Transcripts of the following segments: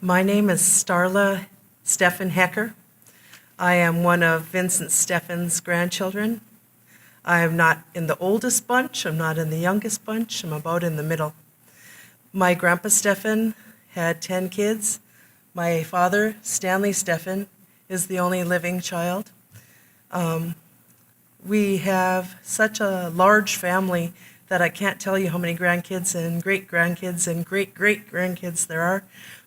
My name is Starla Steffan Hecker. I am one of Vincent Steffan's grandchildren. I am not in the oldest bunch, I'm not in the youngest bunch, I'm about in the middle. My grandpa Steffan had 10 kids. My father, Stanley Steffan, is the only living child. We have such a large family that I can't tell you how many grandkids and great-grandkids and great-great-grandkids there are,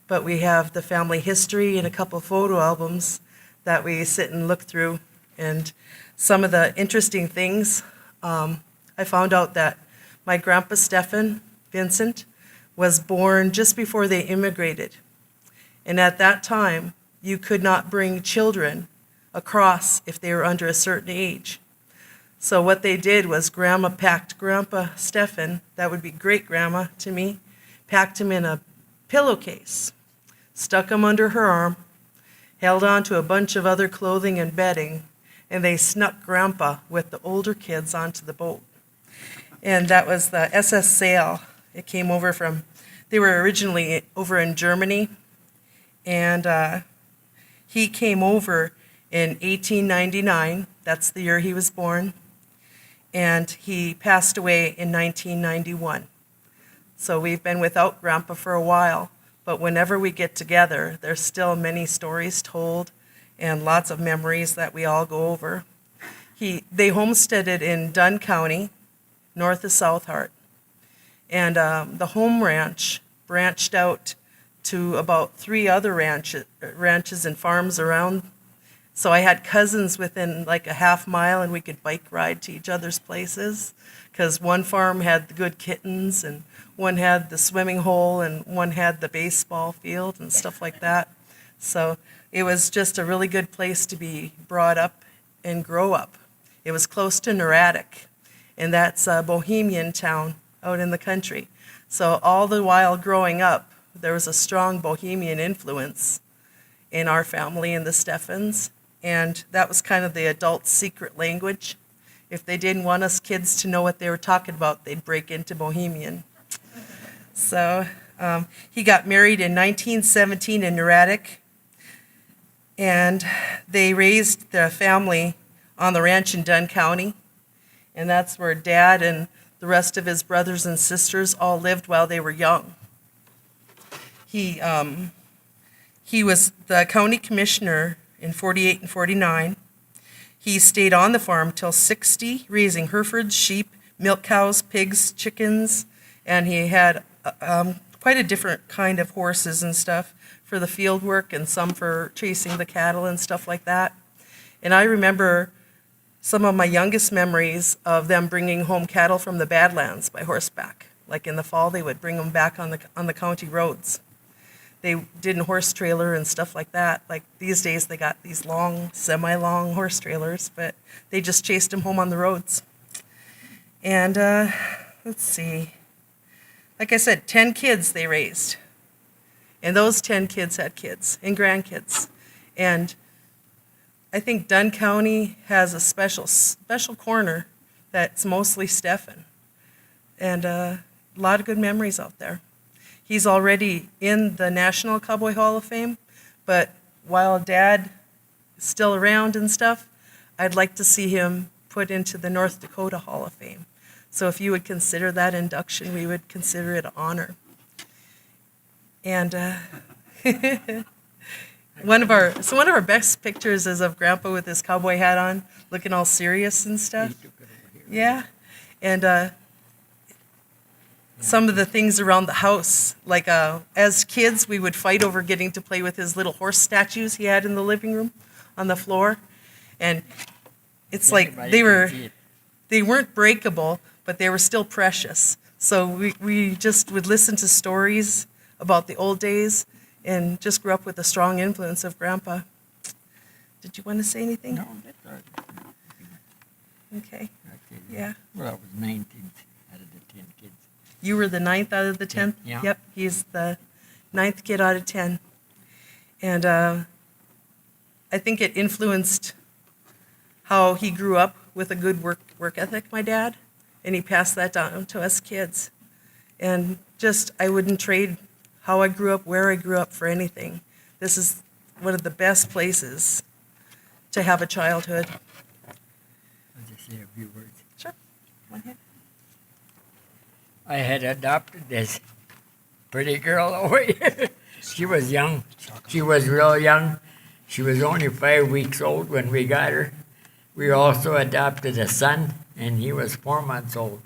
but we have the family history and a couple photo albums that we sit and look through. And some of the interesting things, I found out that my grandpa Steffan, Vincent, was born just before they immigrated. And at that time, you could not bring children across if they were under a certain age. So what they did was Grandma packed Grandpa Steffan, that would be great-grandma to me, packed him in a pillowcase, stuck him under her arm, held on to a bunch of other clothing and bedding, and they snuck Grandpa with the older kids onto the boat. And that was the SS Saale. It came over from, they were originally over in Germany, and he came over in 1899. That's the year he was born. And he passed away in 1991. So we've been without Grandpa for a while, but whenever we get together, there's still many stories told and lots of memories that we all go over. They homesteaded in Dunn County, north of South Hart. And the home ranch branched out to about 3 other ranches and farms around. So I had cousins within like a half mile, and we could bike ride to each other's places, because one farm had the good kittens, and one had the swimming hole, and one had the baseball field and stuff like that. So it was just a really good place to be brought up and grow up. It was close to Hradec, and that's a Bohemian town out in the country. So all the while growing up, there was a strong Bohemian influence in our family and the Steffans. And that was kind of the adult secret language. If they didn't want us kids to know what they were talking about, they'd break into Bohemian. So he got married in 1917 in Hradec, and they raised the family on the ranch in Dunn County. And that's where Dad and the rest of his brothers and sisters all lived while they were young. He was the county commissioner in 48 and 49. He stayed on the farm till 60, raising Herefords, sheep, milk cows, pigs, chickens, and he had quite a different kind of horses and stuff for the field work and some for chasing the cattle and stuff like that. And I remember some of my youngest memories of them bringing home cattle from the Badlands by horseback. Like in the fall, they would bring them back on the county roads. They did in horse trailer and stuff like that. Like these days, they got these long, semi-long horse trailers, but they just chased them home on the roads. And let's see. Like I said, 10 kids they raised. And those 10 kids had kids and grandkids. And I think Dunn County has a special corner that's mostly Steffan. And a lot of good memories out there. He's already in the National Cowboy Hall of Fame, but while Dad is still around and stuff, I'd like to see him put into the North Dakota Hall of Fame. So if you would consider that induction, we would consider it an honor. And one of our best pictures is of Grandpa with his cowboy hat on, looking all serious and stuff. Yeah, and some of the things around the house, like as kids, we would fight over getting to play with his little horse statues he had in the living room on the floor. And it's like they weren't breakable, but they were still precious. So we just would listen to stories about the old days and just grew up with a strong influence of Grandpa. Did you want to say anything? No, that's all right. Okay. Yeah. Well, I was 19th out of the 10 kids. You were the 9th out of the 10th? Yeah. Yep, he's the 9th kid out of 10. And I think it influenced how he grew up with a good work ethic, my dad, and he passed that down to us kids. And just, I wouldn't trade how I grew up, where I grew up, for anything. This is one of the best places to have a childhood. I'll just say a few words. Sure. Go ahead. I had adopted this pretty girl over here. She was young. She was real young. She was only 5 weeks old when we got her. We also adopted a son, and he was 4 months old.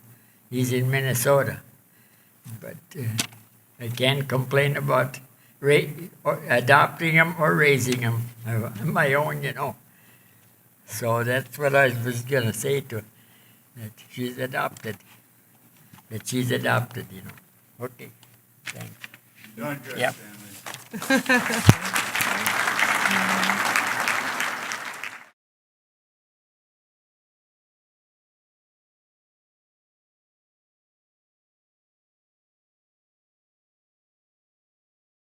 He's in Minnesota. But I can't complain about adopting him or raising him on my own, you know. So that's what I was going to say to her, that she's adopted. That she's adopted, you know. Okay, thanks. Doing good, Yep. Stanley.